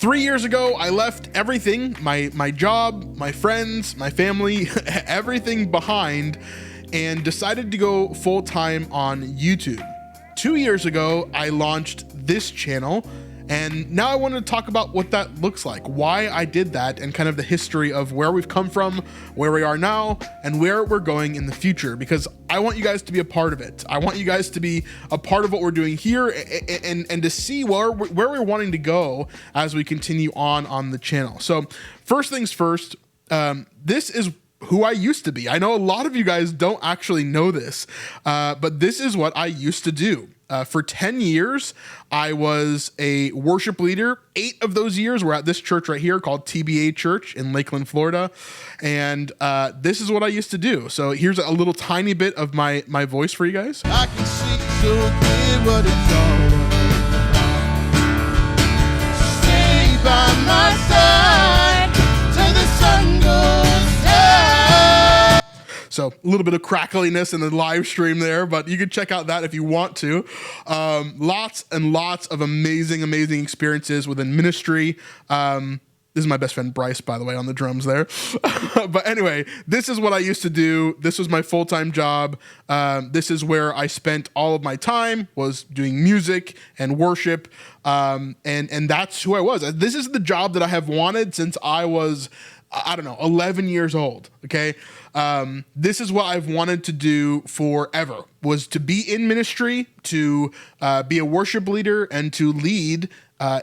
3 years ago, I left everything, my job, my friends, my family, everything behind, and decided to go full-time on YouTube. 2 years ago, I launched this channel, and now I want to talk about what that looks like, why I did that, and kind of the history of where we've come from, where we are now, and where we're going in the future, because I want you guys to be a part of it. I want you guys to be a part of what we're doing here and to see where we're wanting to go as we continue on the channel. So first things first, this is who I used to be. I know a lot of you guys don't actually know this, but this is what I used to do. For 10 years, I was a worship leader. 8 of those years were at this church right here called TBA Church in Lakeland, Florida. And this is what I used to do. So here's a little tiny bit of my voice for you guys. I can see so clear what it's all about. Stay by my side till the sun goes down. So a little bit of crackliness in the live stream there, but you can check out that if you want to. Lots and lots of amazing experiences within ministry. This is my best friend Bryce, by the way, on the drums there. But anyway, this is what I used to do. This was my full-time job. This is where I spent all of my time, was doing music and worship. And that's who I was. This is the job that I have wanted since I was, I don't know, 11 years old. Okay. This is what I've wanted to do forever, was to be in ministry, to be a worship leader, and to lead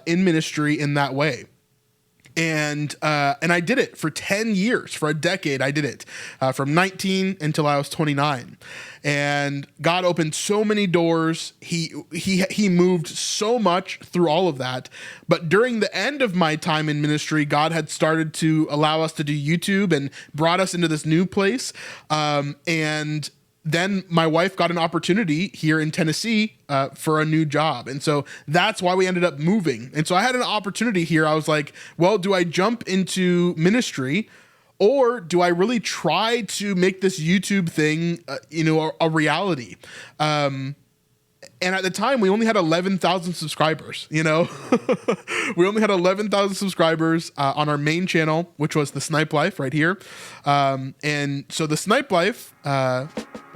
in ministry in that way. And I did it for 10 years, for a decade. I did it from 19 until I was 29. And God opened so many doors. He moved so much through all of that. But during the end of my time in ministry, God had started to allow us to do YouTube and brought us into this new place. And then my wife got an opportunity here in Tennessee for a new job. And so that's why we ended up moving. And so I had an opportunity here. I was like, well, do I jump into ministry, or do I really try to make this YouTube thing, a reality? And at the time, we only had 11,000 subscribers, We only had 11,000 subscribers on our main channel, which was the Snipe Life right here. And so the Snipe Life,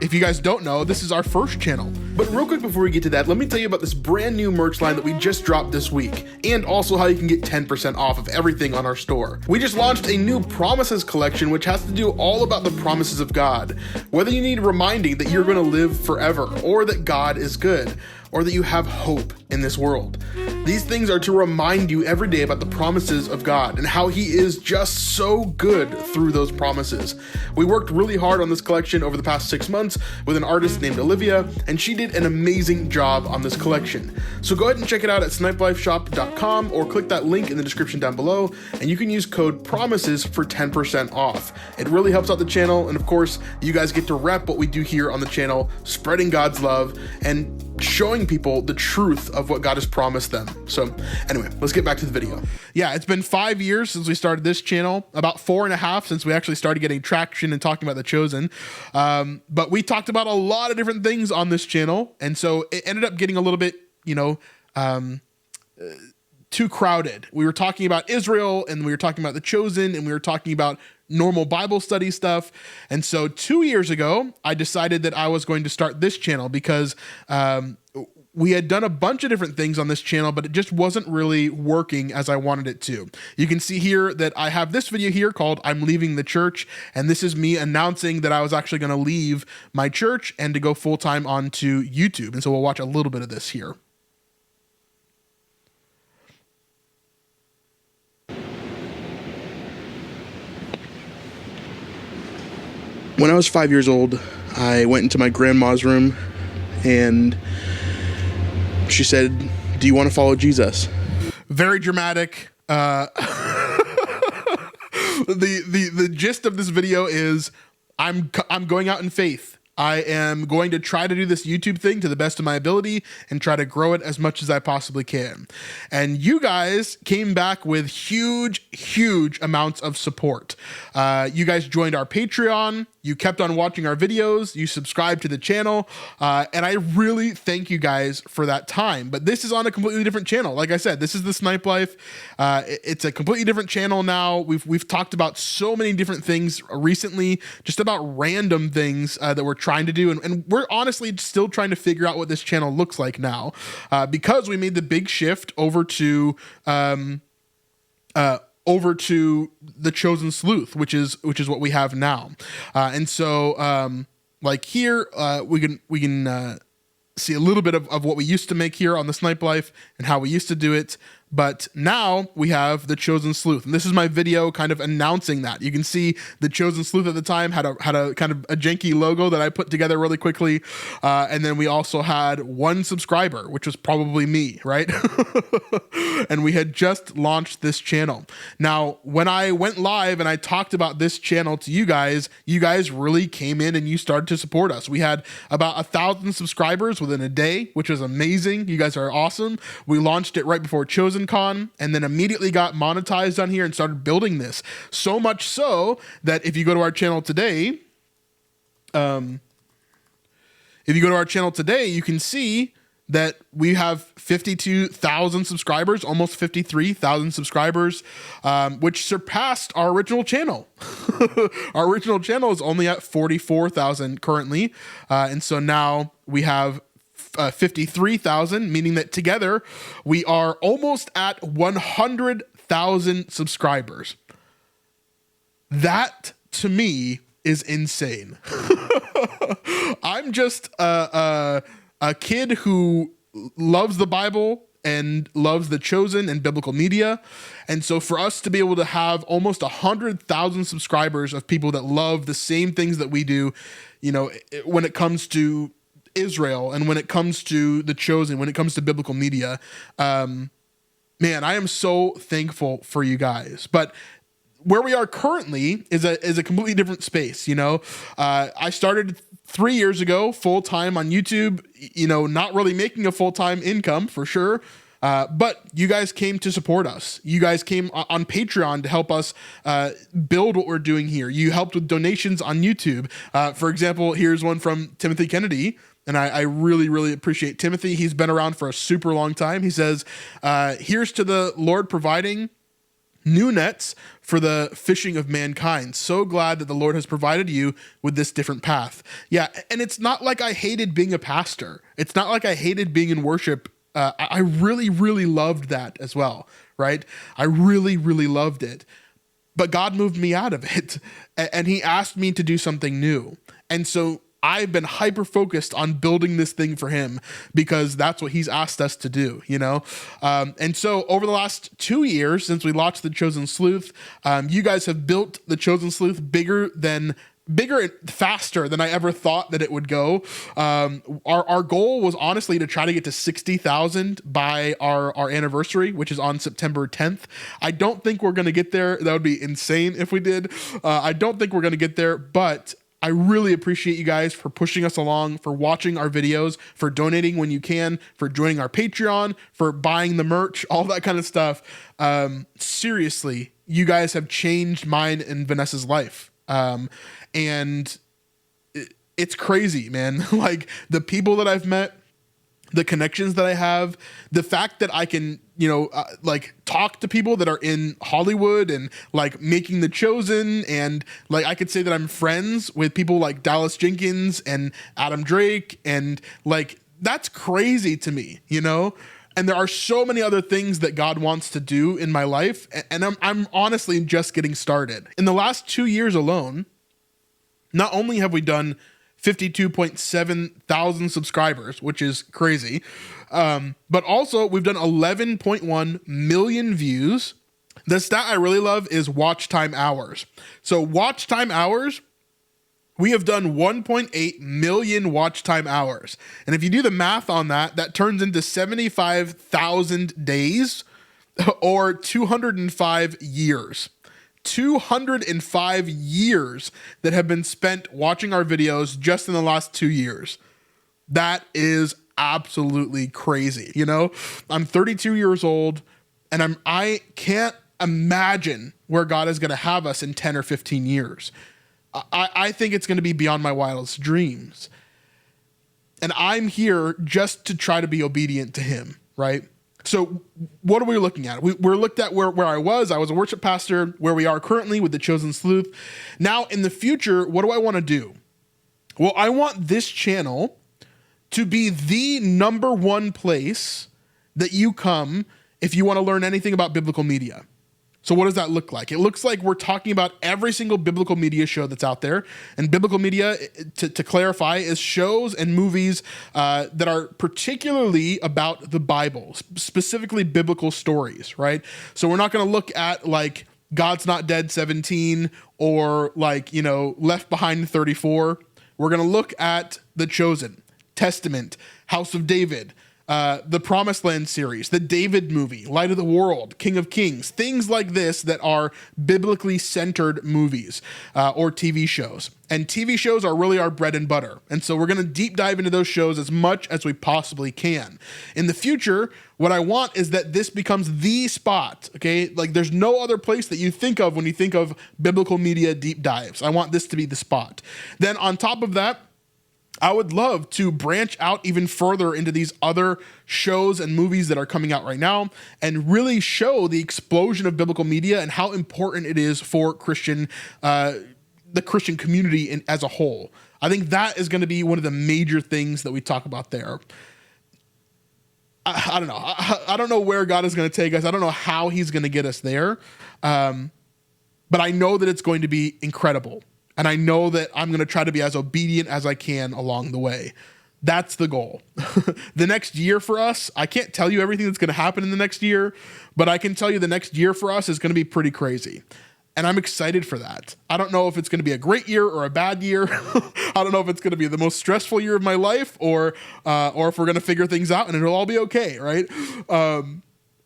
if you guys don't know, this is our first channel. But real quick before we get to that, let me tell you about this brand new merch line that we just dropped this week, and also how you can get 10% off of everything on our store. We just launched a new Promises collection, which has to do all about the promises of God. Whether you need reminding that you're going to live forever, or that God is good, or that you have hope in this world. These things are to remind you every day about the promises of God and how He is just so good through those promises. We worked really hard on this collection over the past 6 months with an artist named Olivia, and she did an amazing job on this collection. So go ahead and check it out at snipelifeshop.com, or click that link in the description down below, and you can use code PROMISES for 10% off. It really helps out the channel, and of course, you guys get to rep what we do here on the channel, spreading God's love and showing people the truth of what God has promised them. So anyway, let's get back to the video. Yeah, it's been 5 years since we started this channel, about 4.5 since we actually started getting traction and talking about The Chosen. But we talked about a lot of different things on this channel. And so it ended up getting a little bit, too crowded. We were talking about Israel, and we were talking about The Chosen, and we were talking about normal Bible study stuff. And so 2 years ago, I decided that I was going to start this channel because we had done a bunch of different things on this channel, but it just wasn't really working as I wanted it to. You can see here that I have this video here called I'm Leaving the Church, and this is me announcing that I was actually going to leave my church and to go full-time onto YouTube. And so we'll watch a little bit of this here. When I was 5 years old, I went into my grandma's room, and she said, "Do you want to follow Jesus?" Very dramatic. The gist of this video is I'm going out in faith. I am going to try to do this YouTube thing to the best of my ability and try to grow it as much as I possibly can. And you guys came back with huge amounts of support. You guys joined our Patreon. You kept on watching our videos. You subscribed to the channel. And I really thank you guys for that time. But this is on a completely different channel. Like I said, this is the Snipe Life. It's a completely different channel now. We've talked about so many different things recently, just about random things that we're trying to do. And we're honestly still trying to figure out what this channel looks like now, because we made the big shift over to the Chosen Sleuth, which is what we have now. And so like here, we can see a little bit of what we used to make here on the Snipe Life and how we used to do it. But now we have the Chosen Sleuth, and this is my video kind of announcing that. You can see the Chosen Sleuth at the time had a kind of a janky logo that I put together really quickly, and then we also had 1 subscriber, which was probably me, right? And we had just launched this channel. Now, when I went live and I talked about this channel to you guys really came in and you started to support us. We had about 1,000 subscribers within a day, which was amazing. You guys are awesome. We launched it right before Chosen Con, and then immediately got monetized on here and started building this. So much so that if you go to our channel today, you can see that we have 52,000 subscribers, almost 53,000 subscribers, which surpassed our original channel. Our original channel is only at 44,000 currently. And so now we have 53,000, meaning that together we are almost at 100,000 subscribers. That to me is insane. I'm just a kid who loves the Bible and loves the Chosen and biblical media. And so for us to be able to have almost 100,000 subscribers of people that love the same things that we do, you know, when it comes to Israel and when it comes to the Chosen, when it comes to biblical media, man, I am so thankful for you guys. But where we are currently is a completely different space. You know, I started 3 years ago full-time on YouTube, you know, not really making a full-time income for sure. But you guys came to support us. You guys came on Patreon to help us build what we're doing here. You helped with donations on YouTube. For example, here's one from Timothy Kennedy. And I really appreciate Timothy. He's been around for a super long time. He says, here's to the Lord providing new nets for the fishing of mankind. So glad that the Lord has provided you with this different path. Yeah, and it's not like I hated being a pastor. It's not like I hated being in worship. I really loved that as well, right? I really loved it. But God moved me out of it, and he asked me to do something new. And so I've been hyper focused on building this thing for him because that's what he's asked us to do, you know? And so over the last 2 years, since we launched the Chosen Sleuth, you guys have built the Chosen Sleuth bigger and faster than I ever thought that it would go. Our goal was honestly to try to get to 60,000 by our anniversary, which is on September 10th. I don't think we're going to get there. That would be insane if we did. I don't think we're going to get there, but I really appreciate you guys for pushing us along, for watching our videos, for donating when you can, for joining our Patreon, for buying the merch, all that kind of stuff. Seriously, you guys have changed mine and Vanessa's life. And it's crazy, man. Like the people that I've met, the connections that I have, the fact that I can, you know, like talk to people that are in Hollywood and like making the Chosen. And like, I could say that I'm friends with people like Dallas Jenkins and Adam Drake. And like, that's crazy to me, you know? And there are so many other things that God wants to do in my life. And I'm honestly just getting started. In the last 2 years alone, not only have we done 52.7 thousand subscribers, which is crazy. But also we've done 11.1 million views. The stat I really love is watch time hours. So watch time hours, we have done 1.8 million watch time hours. And if you do the math on that, that turns into 75,000 days or 205 years. 205 years that have been spent watching our videos just in the last 2 years. That is absolutely crazy. You know, I'm 32 years old and I can't imagine where God is going to have us in 10 or 15 years. I think it's going to be beyond my wildest dreams. And I'm here just to try to be obedient to him, right? So what are we looking at? We're looked at where I was a worship pastor, where we are currently with the Chosen Sleuth. Now in the future, what do I want to do? Well, I want this channel to be the number one place that you come if you want to learn anything about biblical media. So what does that look like? It looks like we're talking about every single biblical media show that's out there. And biblical media, to clarify, is shows and movies that are particularly about the Bible, specifically biblical stories, right? So we're not going to look at like God's Not Dead 17 or like, you know, Left Behind 34. We're going to look at The Chosen, Testament, House of David, the Promised Land series, the David movie, Light of the World, King of Kings, things like this that are biblically centered movies or TV shows. And TV shows are really our bread and butter. And so we're going to deep dive into those shows as much as we possibly can. In the future, what I want is that this becomes the spot, okay? Like there's no other place that you think of when you think of biblical media deep dives. I want this to be the spot. Then on top of that, I would love to branch out even further into these other shows and movies that are coming out right now and really show the explosion of biblical media and how important it is for the Christian community as a whole. I think that is going to be one of the major things that we talk about there. I don't know. I don't know where God is going to take us. I don't know how he's going to get us there. But I know that it's going to be incredible. And I know that I'm going to try to be as obedient as I can along the way. That's the goal. The next year for us, I can't tell you everything that's going to happen in the next year, but I can tell you the next year for us is going to be pretty crazy. And I'm excited for that. I don't know if it's going to be a great year or a bad year. I don't know if it's going to be the most stressful year of my life or if we're going to figure things out and it'll all be okay, right?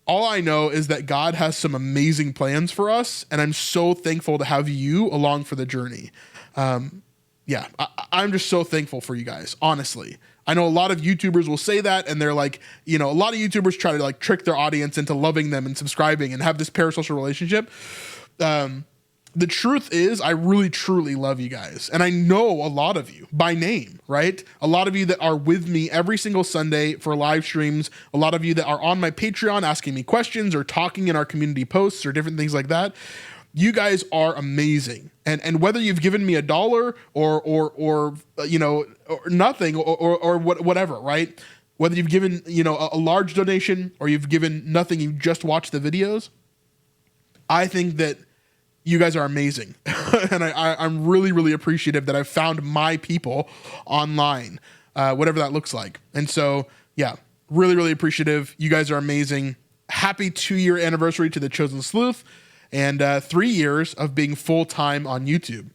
All I know is that God has some amazing plans for us, and I'm so thankful to have you along for the journey. I'm just so thankful for you guys, honestly. I know a lot of YouTubers will say that, and they're like, you know, a lot of YouTubers try to like trick their audience into loving them and subscribing and have this parasocial relationship. The truth is, I really, truly love you guys. And I know a lot of you by name, right? A lot of you that are with me every single Sunday for live streams. A lot of you that are on my Patreon asking me questions or talking in our community posts or different things like that. You guys are amazing. And whether you've given me $1 or you know, or nothing or whatever, right? Whether you've given, you know, a large donation or you've given nothing, you just watch the videos. I think that you guys are amazing. And I'm really, really appreciative that I've found my people online, whatever that looks like. And so, yeah, really, really appreciative. You guys are amazing. Happy 2-year anniversary to the Chosen Sleuth and 3 years of being full-time on YouTube,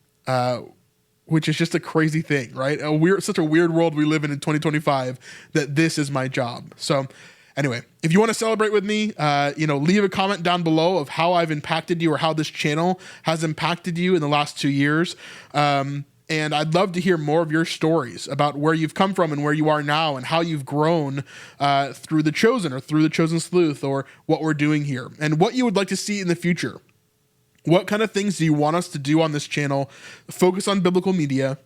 which is just a crazy thing, right? Such a weird world we live in 2025 that this is my job. So anyway, if you want to celebrate with me, leave a comment down below of how I've impacted you or how this channel has impacted you in the last 2 years. And I'd love to hear more of your stories about where you've come from and where you are now and how you've grown through The Chosen or through The Chosen Sleuth or what we're doing here and what you would like to see in the future. What kind of things do you want us to do on this channel? Focus on biblical media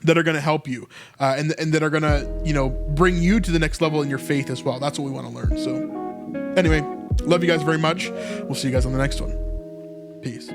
that are going to help you and that are going to, you know, bring you to the next level in your faith as well. That's what we want to learn. So anyway, love you guys very much. We'll see you guys on the next one. Peace.